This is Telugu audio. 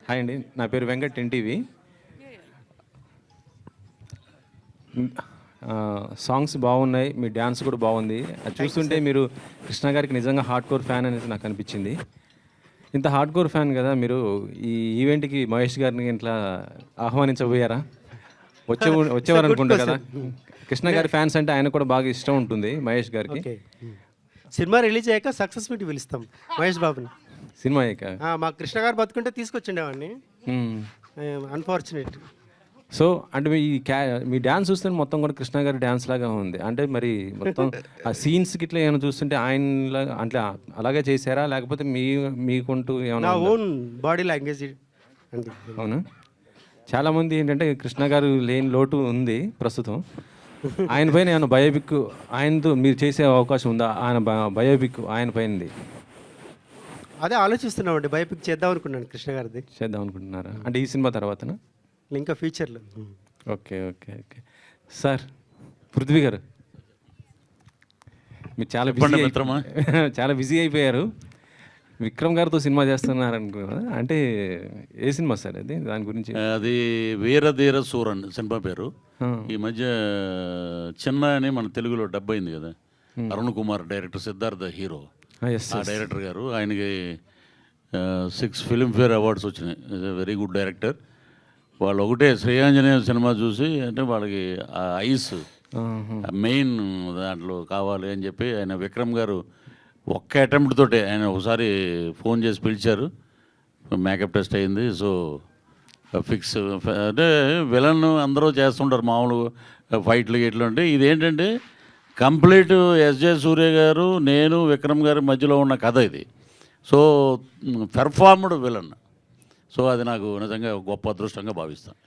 హాయ్ అండి, నా పేరు వెంకట్ ఎన్టీవీ. సాంగ్స్ బాగున్నాయి, మీ డ్యాన్స్ కూడా బాగుంది. అది చూస్తుంటే మీరు కృష్ణ గారికి నిజంగా హార్డ్ కోర్ ఫ్యాన్ అనేది నాకు అనిపించింది. ఇంత హార్డ్ కోర్ ఫ్యాన్ కదా మీరు, ఈ ఈవెంట్కి మహేష్ గారిని ఇట్లా ఆహ్వానించబోయారా? వచ్చేవారు అనుకుంటా కదా. కృష్ణ గారి ఫ్యాన్స్ అంటే ఆయన కూడా బాగా ఇష్టం ఉంటుంది మహేష్ గారికి. సినిమా రిలీజ్ అయ్యాక సక్సెస్ మీట్ పిలుస్తాం మహేష్ బాబుని. సినిమా మా కృష్ణ గారు బతుకుంటే తీసుకొచ్చిండేవాడిని, అన్ఫార్చునేట్. సో అంటే మీ డ్యాన్స్ చూస్తే మొత్తం కూడా కృష్ణ గారి డ్యాన్స్ లాగా ఉంది. అంటే మరి మొత్తం ఆ సీన్స్కి ఇట్లా ఏమైనా చూస్తుంటే ఆయన అంటే అలాగే చేశారా, లేకపోతే మీకుంటూ ఏమైనా ఓన్ బాడీ లాంగ్వేజ్ అండి. అవునా? చాలామంది ఏంటంటే కృష్ణ గారు లేని లోటు ఉంది ప్రస్తుతం. ఆయన పైన ఏమైనా బయోపిక్ ఆయనతో మీరు చేసే అవకాశం ఉందా? ఆయన బయోపిక్ ఆయన పైనది అదే ఆలోచిస్తున్నామండి, బయోపిక్ చేద్దాం అనుకున్నాను కృష్ణ గారిది. చేద్దాం అనుకుంటున్నారా? అంటే ఈ సినిమా తర్వాతనా? ఇంకా ఫ్యూచర్లో. Okay okay okay sir. Prithvi గారు, మీరు చాలా బిజీ చాలా బిజీ అయిపోయారు. విక్రమ్ గారితో సినిమా చేస్తున్నారు అనుకున్నా. అంటే ఏ సినిమా సార్ అది? దాని గురించి. అది వీరధీర సూరన్ సినిమా పేరు. ఈ మధ్య చిన్న అని మన తెలుగులో డబ్ అయింది కదా. Arun Kumar director, Siddhartha hero. ఆ డైరెక్టర్ గారు, ఆయనకి 6 ఫిల్మ్ఫేర్ అవార్డ్స్ వచ్చినాయి. Very good director. వాళ్ళు ఒకటే శ్రేయాంజనేయ సినిమా చూసి, అంటే వాళ్ళకి ఆ ఐస్ మెయిన్ దాంట్లో కావాలి అని చెప్పి ఆయన విక్రమ్ గారు ఒక్క అటెంప్ట్ తోటే ఆయన ఒకసారి ఫోన్ చేసి పిలిచారు. మేకప్ టెస్ట్ అయింది. So fix. అంటే విలన్ అందరూ చేస్తుంటారు మామూలు ఫైట్లు గిట్లు. అంటే ఇదేంటంటే కంప్లీట్ ఎస్జే సూర్య గారు, నేను, విక్రమ్ గారి మధ్యలో ఉన్న కథ ఇది. So performed villain. సో అది నాకు నిజంగా గొప్ప అదృష్టంగా భావిస్తాను.